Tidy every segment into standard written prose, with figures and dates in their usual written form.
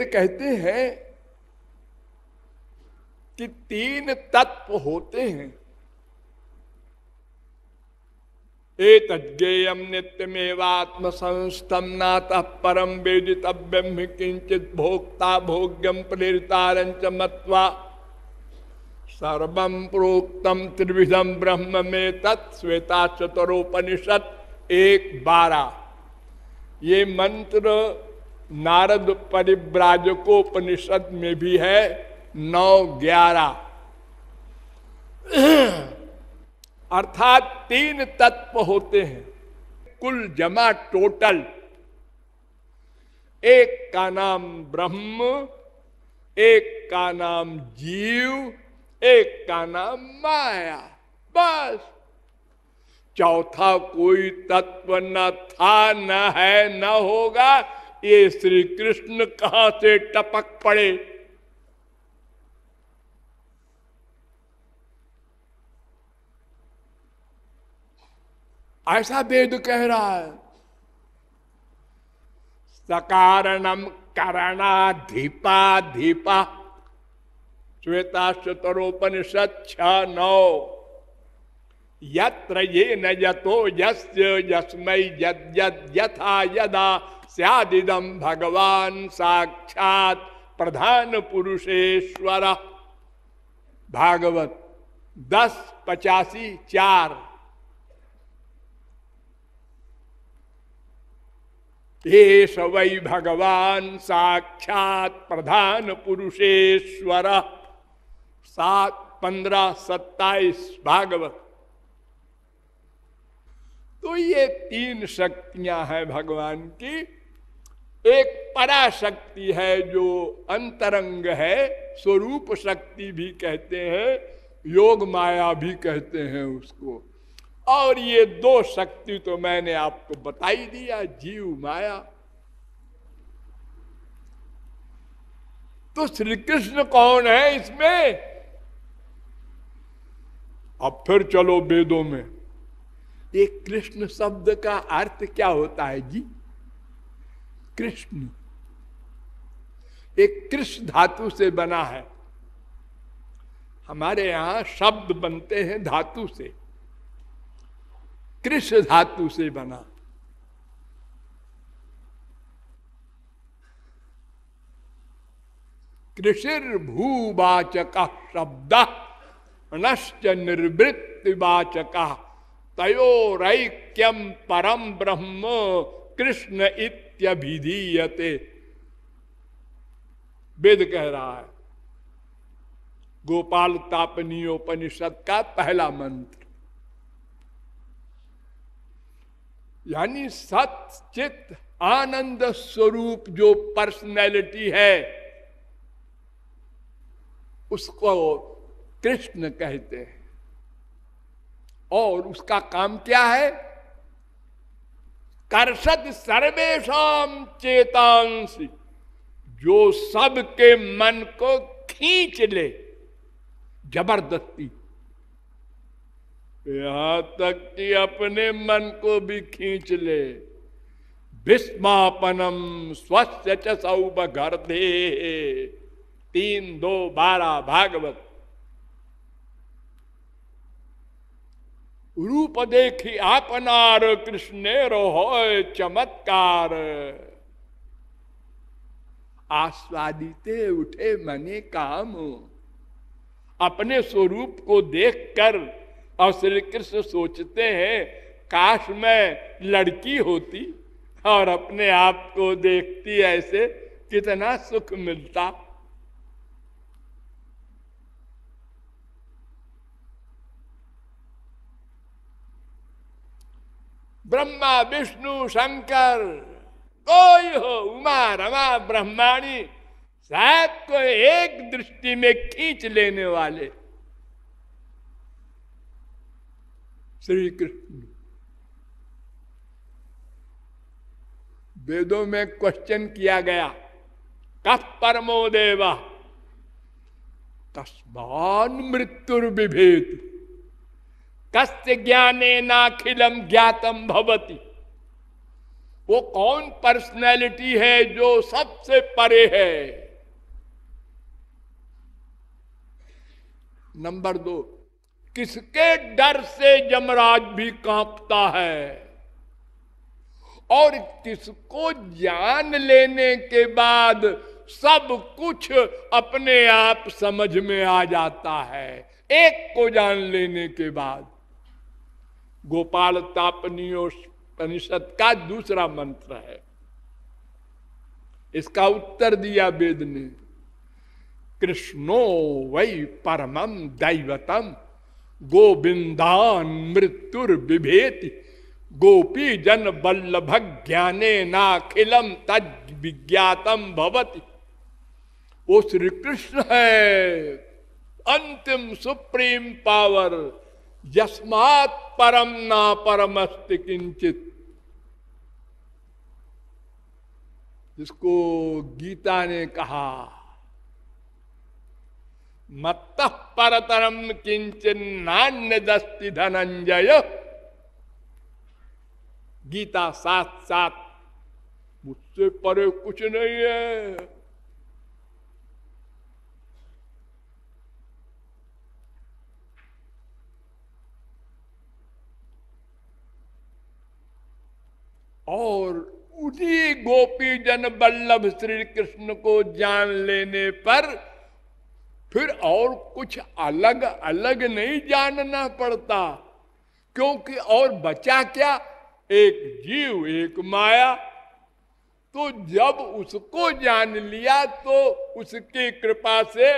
वेद कहते हैं कि तीन तत्व होते हैं। एतज्ञेयं नित्यमेवात्म संस्थम नातः परम वेदितव्यम किंचित भोक्ता भोग्यम प्रेरितारंच मत्वा सर्वं प्रोक्तम त्रिविधम ब्रह्म में तत्श्वेता चतुरोपनिषद 1:12। ये मंत्र नारद परिव्राजकोपनिषद में भी है 9:11। अर्थात तीन तत्व होते हैं, कुल जमा टोटल। एक का नाम ब्रह्म, एक का नाम जीव, एक का नाम माया। बस चौथा कोई तत्व न था, न है, न होगा। ये श्री कृष्ण कहां से टपक पड़े। ऐसा वेद कह रहा है। सकारणम करणाधिपाधिपा श्वेता चतुरोपनिषद 6:9। यत्र ये न यतो यस्य यस्मै यद्यद् यथा यदा स्यादिदं भगवान साक्षात प्रधान पुरुषेश्वर। भागवत 10:85-4। एष वै भगवान साक्षात प्रधान पुरुषेश्वर। 7:15-27 भागवत। तो ये तीन शक्तियां हैं भगवान की। एक पराशक्ति है जो अंतरंग है, स्वरूप शक्ति भी कहते हैं, योग माया भी कहते हैं उसको। और ये दो शक्ति तो मैंने आपको बताई दिया, जीव माया। तो श्री कृष्ण कौन है इसमें? अब फिर चलो वेदों में। एक कृष्ण शब्द का अर्थ क्या होता है जी? कृष्ण एक कृष्ण धातु से बना है। हमारे यहां शब्द बनते हैं धातु से। कृष्ण धातु से बना। कृषिर भूवाचक शब्द नश्च निर्वृत्तिवाचक तयोरैक्यम परम ब्रह्म कृष्ण इत्यभिधीयते। वेद कह रहा है, गोपाल तापनीयोपनिषद का पहला मंत्र। यानी सत चित आनंद स्वरूप जो पर्सनैलिटी है उसको कृष्ण कहते हैं। और उसका काम क्या है? कर्षद सर्वेषाम चेतांसी, जो सबके मन को खींच ले जबरदस्ती। यहां तक कि अपने मन को भी खींच ले। विस्मापनम स्वस्य च सौबगर्धे 3:2-12 भागवत। रूप देखी आपनार कृष्णेरो होय चमत्कार। आस्वादिते उठे मने काम। अपने स्वरूप को देखकर और श्री कृष्ण सोचते हैं, काश मैं लड़की होती और अपने आप को देखती, ऐसे कितना सुख मिलता। ब्रह्मा विष्णु शंकर कोई हो, उमा रमा ब्रह्माणी, शायद कोई एक दृष्टि में खींच लेने वाले श्री कृष्ण। वेदों में क्वेश्चन किया गया, कः परमो देवा तस्मान् मृत्युर्बिभेति कस्य ज्ञानेनाखिलम ज्ञातम भवति। वो कौन पर्सनैलिटी है जो सबसे परे है? नंबर 2, किसके डर से यमराज भी कांपता है? और किसको जान लेने के बाद सब कुछ अपने आप समझ में आ जाता है? एक को जान लेने के बाद। गोपाल तापनीयोपनिषद का दूसरा मंत्र है, इसका उत्तर दिया वेद ने। कृष्णो वै परमं दैवतम गोविंदान मृत्युर्बिभेति गोपी जन वल्लभ ज्ञाने नाखिलम तद विज्ञातम भवति। वो श्री कृष्ण है, अंतिम सुप्रीम पावर, यस्मात् परम ना परमस्ति किंचित, जिसको गीता ने कहा मत्तः परतरम किंचन नान्यदस्ति धनंजय। गीता साथ साथ, मुझसे परे कुछ नहीं है। और उन्हीं गोपी जन वल्लभ श्री कृष्ण को जान लेने पर फिर और कुछ अलग अलग नहीं जानना पड़ता, क्योंकि और बचा क्या? एक जीव एक माया। तो जब उसको जान लिया तो उसकी कृपा से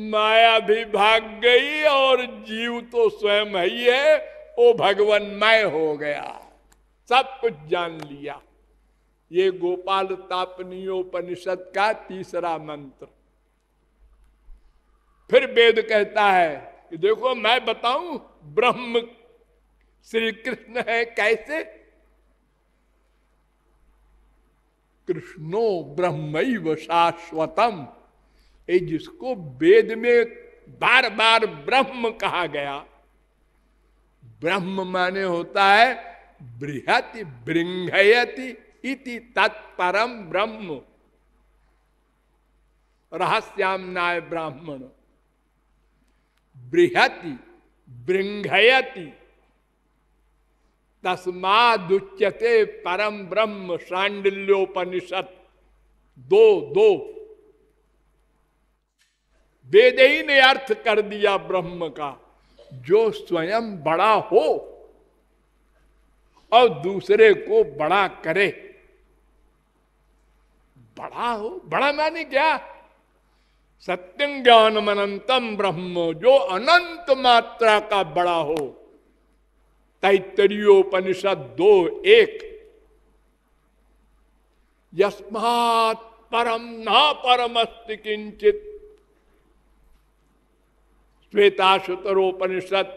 माया भी भाग गई और जीव तो स्वयं ही है, वो भगवन्मय हो गया, सब कुछ जान लिया। ये गोपाल तापनीयोपनिषद का तीसरा मंत्र। फिर वेद कहता है कि देखो मैं बताऊं ब्रह्म श्री कृष्ण है कैसे। कृष्णो ब्रह्मैव शाश्वतम, ये जिसको वेद में बार बार ब्रह्म कहा गया, ब्रह्म माने होता है बृहति बृंघयति इति तत्परम ब्रह्म। रहस्याम्नाय ब्राह्मण। बृहति बृंघयति तस्मादुच्यते परम ब्रह्म। शांडिल्योपनिषद 2:2। वेद ही ने अर्थ कर दिया ब्रह्म का, जो स्वयं बड़ा हो और दूसरे को बड़ा करे। बड़ा हो, बड़ा माने क्या? सत्यं ज्ञानम अनंतम ब्रह्म, जो अनंत मात्रा का बड़ा हो। तैत्तरीयोपनिषद 2:1। यस्मात् परम ना परमस्ति किंचित। श्वेताश्वतरोपनिषद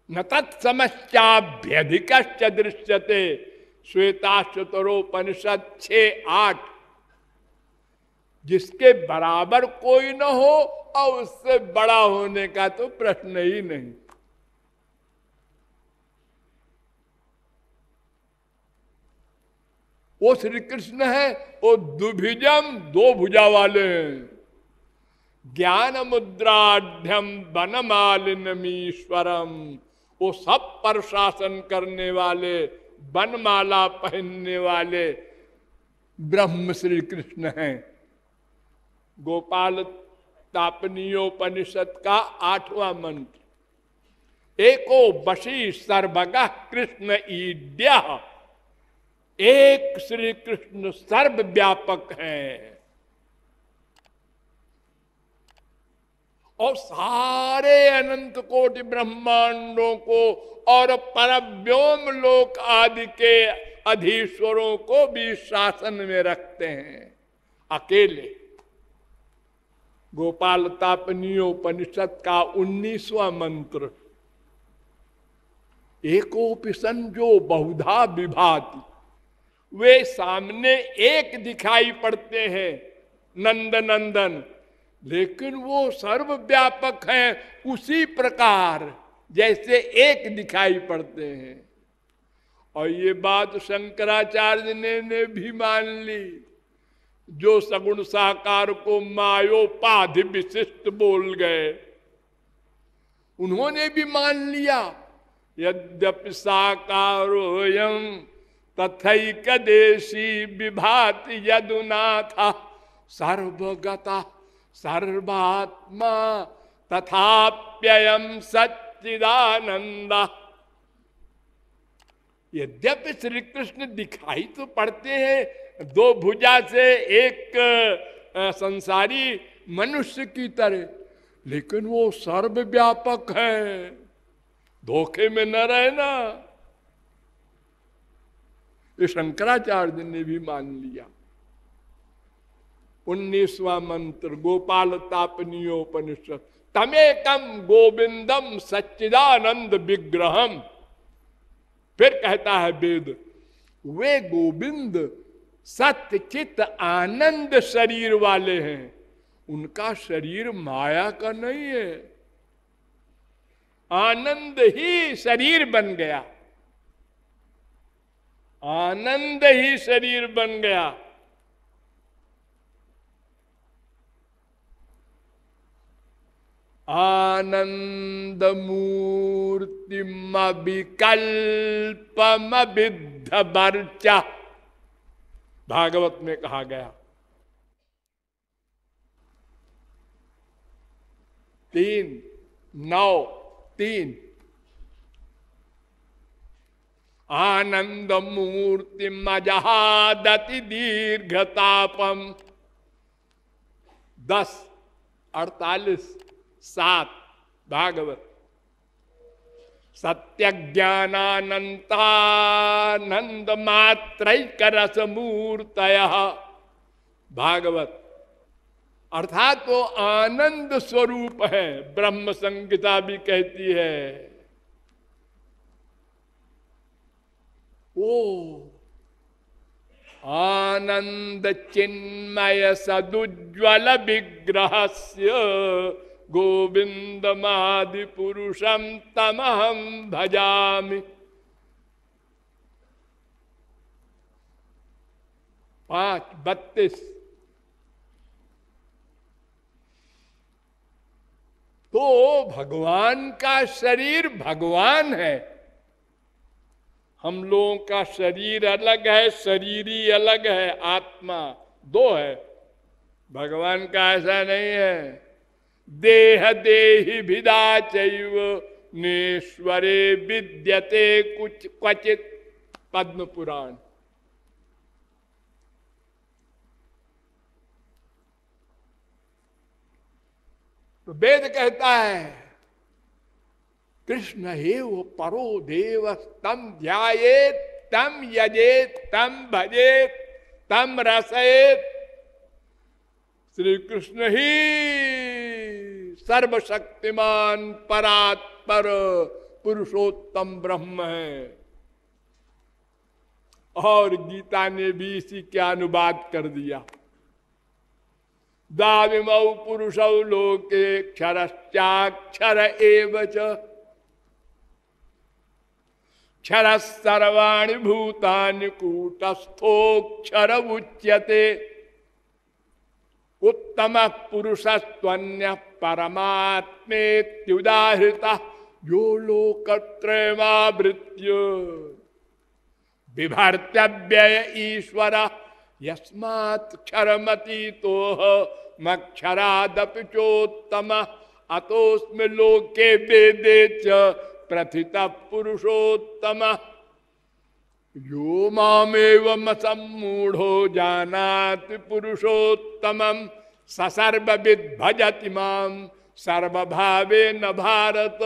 न तत्समश्चाभ्यधिकश्च दृश्यते। श्वेताश्वतरोपनिषद 6:8। जिसके बराबर कोई न हो और उससे बड़ा होने का तो प्रश्न ही नहीं। वो श्री कृष्ण है, वो दुभिजम, 2 भुजा वाले हैं। ज्ञान मुद्राढ़ वनमालिनीश्वरम, वो सब पर शासन करने वाले, वनमाला पहनने वाले ब्रह्म श्री कृष्ण हैं। गोपाल तापनीयोपनिषद का 8वां मंत्र। एको वशी सर्वगः कृष्ण ईड्य। एक श्री कृष्ण सर्वव्यापक हैं और सारे अनंत कोटि ब्रह्मांडों को और परव्योम लोक आदि के अधीश्वरों को भी शासन में रखते हैं अकेले। गोपाल तापनीयोपनिषद का 19वां मंत्र। एकोपि संजो बहुधा विभाति। वे सामने एक दिखाई पड़ते हैं नंद नंदन, लेकिन वो सर्वव्यापक हैं उसी प्रकार जैसे एक दिखाई पड़ते हैं। और ये बात शंकराचार्य ने भी मान ली, जो सगुण साकार को मायोपाधि विशिष्ट बोल गए, उन्होंने भी मान लिया। यद्यपि साकारोऽयं तथैकदेशी विभाति यदुनाथा सर्वगता सर्वात्मा तथाप्ययं सच्चिदानंद। यद्यपि श्री कृष्ण दिखाई तो पड़ते हैं दो भुजा से एक संसारी मनुष्य की तरह, लेकिन वो सर्वव्यापक है, धोखे में न रहना। ये शंकराचार्य ने भी मान लिया। 19वां मंत्र गोपाल तापनीयोपनिषद, तमेकम गोविंदम सच्चिदानंद विग्रहम। फिर कहता है वेद, वे गोविंद सत्य चित आनंद शरीर वाले हैं, उनका शरीर माया का नहीं है, आनंद ही शरीर बन गया, आनंद ही शरीर बन गया। आनंद मूर्तिम विकल्पम विद्ध वर्चा, भागवत में कहा गया। 3:9-3 आनंद मूर्ति मजहादति दीर्घतापम। 10:48-7 भागवत। सत्य ज्ञानानंतानंद मात्रैक रस मूर्तयः भागवत। अर्थात वो आनंद स्वरूप है, ब्रह्म संहिता भी कहती है। ओ आनंद चिन्मय सदुज्वल विग्रहस्य गोविंदमादि पुरुषम तमहं भजामि। 5:32 तो भगवान का शरीर भगवान है, हम लोगों का शरीर अलग है, शरीरी अलग है, आत्मा दो है। भगवान का ऐसा नहीं है। देह देहि भिदा चैव नेश्वरे विद्यते कुछ क्वचित पद्म पुराण। तो वेद कहता है कृष्ण हे वो परो देव, तम ध्यायेत तम यजेत तम भजेत तम रसयेत। श्री कृष्ण ही सर्वशक्तिमान परात्पर पुरुषोत्तम ब्रह्म है। और गीता ने भी इसी के अनुवाद कर दिया। दाविमौ पुरुषौ लोके क्षरश्चाक्षर एव च क्षर सर्वाणि भूतानि कूटस्थोक्षर उच्यते। उत्तम पुरुषस्त्वन्य परमात्मेत्युदाहृता यो लोकत्रयमावृत्य बिभर्त्यव्यय ईश्वर यस्मात् क्षरमतीतोह मक्षरादपि चोत्तम अतोस्मि लोके वेदे च प्रथितः पुरुषोत्तम। यो मामेवम सम्मूढ़ो जानाति पुरुषोत्तमं स सर्वविद् भजति मां सर्वभावेन भारत।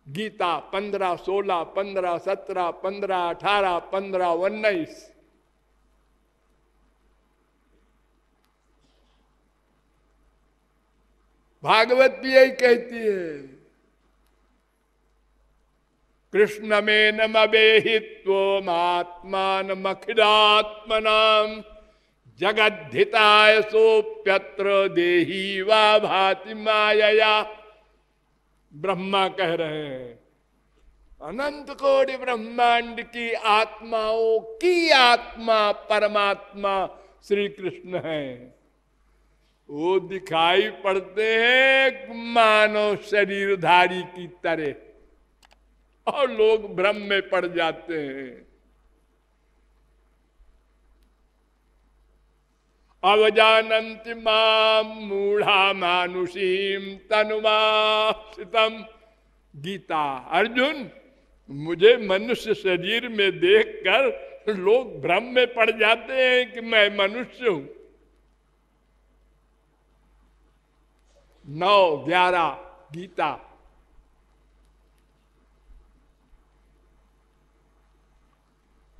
गीता 15:16, 15:17, 15:18, 15:19। भागवत भी यही कहती है। कृष्ण में नमेहित्वमात्मानमखिलात्मनां जगद्धिताय सोप्यत्र देही वा भाति मायया। ब्रह्मा कह रहे हैं अनंत कोटि ब्रह्मांड की आत्माओं की आत्मा परमात्मा श्री कृष्ण है। वो दिखाई पड़ते हैं मानव शरीरधारी की तरह और लोग भ्रम में पड़ जाते हैं। अवजानन्ति मां मूढ़ा मानुषीम तनुमाश्रितम। गीता। अर्जुन, मुझे मनुष्य शरीर में देखकर लोग भ्रम में पड़ जाते हैं कि मैं मनुष्य हूं। 9:11 गीता।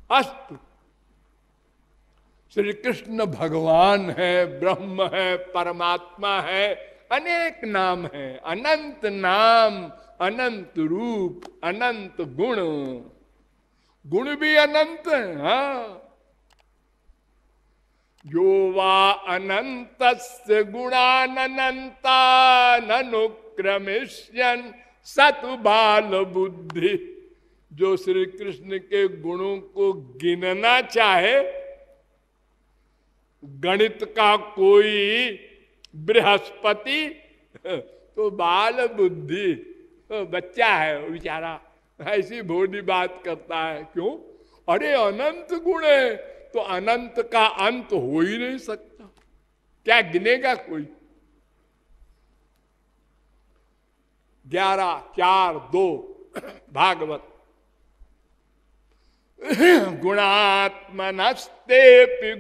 अस्तु, श्री कृष्ण भगवान है, ब्रह्म है, परमात्मा है, अनेक नाम है, अनंत नाम, अनंत रूप, अनंत गुण। गुण भी अनंत है। हाँ, यो वा अनंतस्य गुणानंता ननुक्रमिष्यन् सतु बाल बुद्धि। जो श्री कृष्ण के गुणों को गिनना चाहे, गणित का कोई बृहस्पति तो बाल बुद्धि, तो बच्चा है वो बेचारा, ऐसी भोली बात करता है। क्यों? अरे अनंत गुण है तो अनंत का अंत हो ही नहीं सकता, क्या गिनेगा कोई? 11:4-2 भागवत। गुणात्मनस्तेऽपि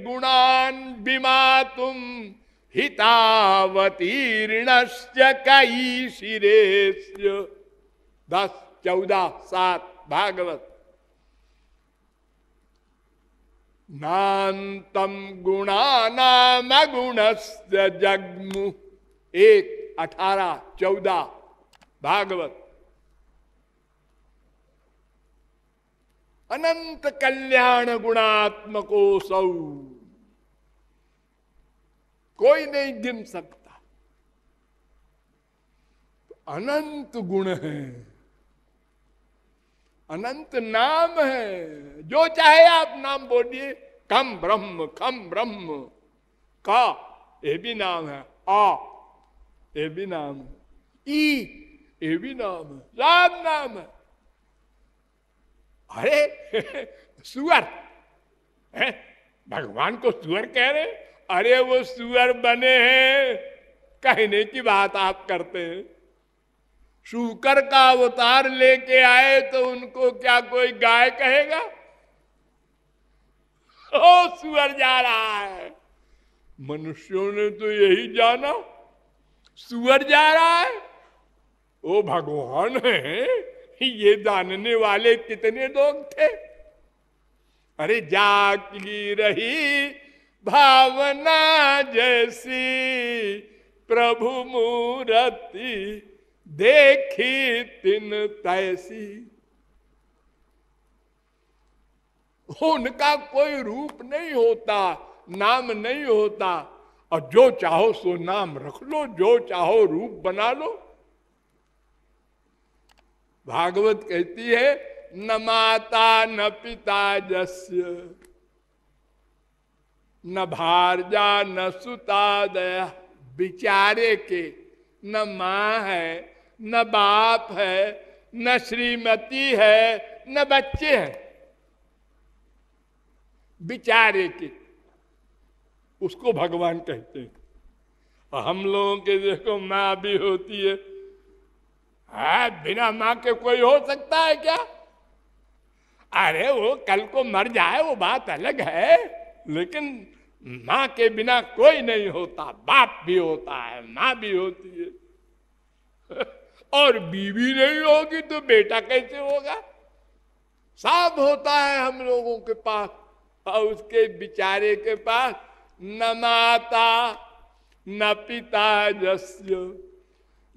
गुणान् विमातुं हितावतीर्णस्य कैशिरेस्य। 10:14-7 भागवत। नान्तं गुणानामगुणस्य जग्मु। 1:18-14 भागवत। अनंत कल्याण गुणात्मको सौ, कोई नहीं गिन सकता। अनंत गुण है, अनंत नाम है। जो चाहे आप नाम बोलिए। खम ब्रह्म, खम ब्रह्म। का ये भी नाम है, आ ये भी नाम है, ई ये भी नाम है, सब नाम है। अरे सुअर है, भगवान को सुअर कह रहे? अरे वो सुअर बने हैं, कहने की बात आप करते हैं। शूकर का अवतार लेके आए तो उनको क्या कोई गाय कहेगा? ओ सुअर जा रहा है। मनुष्यों ने तो यही जाना, सुअर जा रहा है, वो भगवान है। ये जानने वाले कितने लोग थे? अरे जागी रही भावना जैसी, प्रभु मूर्ति देखी तिन तैसी। उनका कोई रूप नहीं होता, नाम नहीं होता, और जो चाहो सो नाम रख लो, जो चाहो रूप बना लो। भागवत कहती है न माता न पिता जस्य, न भारजा न सुता दया। बिचारे के न माँ है, न बाप है, न श्रीमती है, न बच्चे हैं। बिचारे के, उसको भगवान कहते हैं। हम लोगों के देखो माँ भी होती है, बिना मां के कोई हो सकता है क्या? अरे वो कल को मर जाए वो बात अलग है, लेकिन मां के बिना कोई नहीं होता। बाप भी होता है, मां भी होती है, और बीवी नहीं होगी तो बेटा कैसे होगा? सब होता है हम लोगों के पास, और उसके बेचारे के पास न माता न पिता जस्य,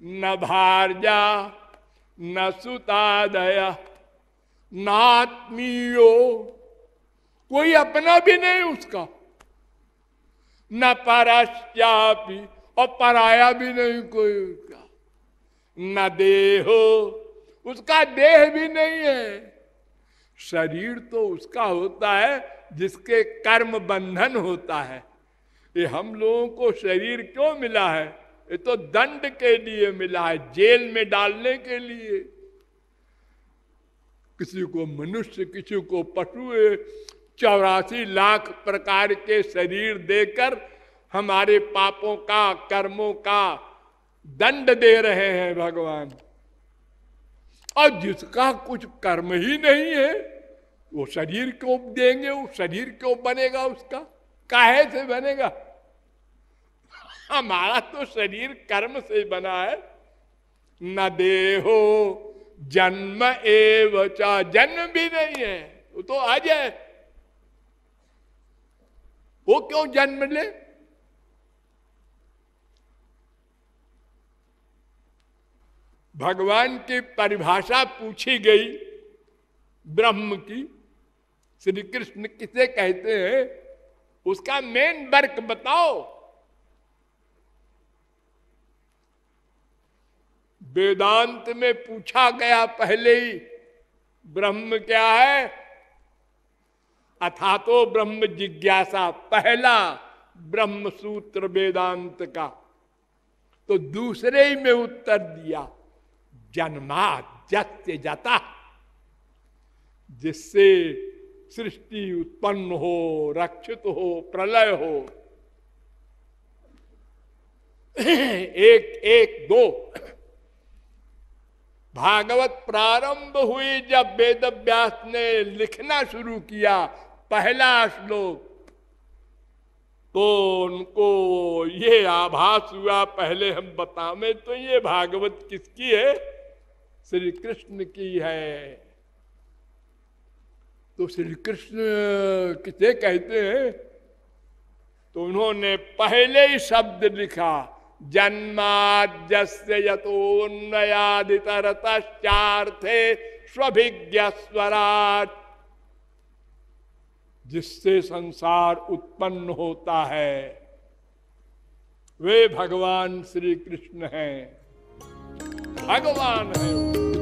न भारजा न सुतादया, नात्मीयो, कोई अपना भी नहीं उसका, न परश्चापि, और पराया भी नहीं कोई उसका, न देहो उसका देह भी नहीं है। शरीर तो उसका होता है जिसके कर्म बंधन होता है। ये हम लोगों को शरीर क्यों मिला है? ये तो दंड के लिए मिला है, जेल में डालने के लिए। किसी को मनुष्य, किसी को पशु, 84 लाख प्रकार के शरीर देकर हमारे पापों का, कर्मों का दंड दे रहे हैं भगवान। और जिसका कुछ कर्म ही नहीं है वो शरीर क्यों देंगे? वो शरीर क्यों बनेगा? उसका काहे से बनेगा? हमारा तो शरीर कर्म से बना है। न देहो जन्म एव चा, जन्म भी नहीं है, वो तो आ जाए। वो क्यों जन्म ले? भगवान की परिभाषा पूछी गई ब्रह्म की, श्री कृष्ण किसे कहते हैं, उसका मेन वर्क बताओ। वेदांत में पूछा गया पहले ही, ब्रह्म क्या है? अथातो ब्रह्म जिज्ञासा, पहला ब्रह्म सूत्र वेदांत का। तो दूसरे ही में उत्तर दिया, जन्माद्यस्य जाता, जिससे सृष्टि उत्पन्न हो, रक्षित हो, प्रलय हो। एक एक दो भागवत प्रारंभ हुई जब वेद व्यास ने लिखना शुरू किया पहला श्लोक, तो उनको ये आभास हुआ, पहले हम बतावें तो ये भागवत किसकी है? श्री कृष्ण की है। तो श्री कृष्ण किसे कहते हैं? तो उन्होंने पहले ही शब्द लिखा, जन्माद्यस्य यतोन्नयादितरतश्चार्थे स्वभिज्ञ स्वराट, जिससे संसार उत्पन्न होता है वे भगवान श्री कृष्ण हैं, भगवान हैं।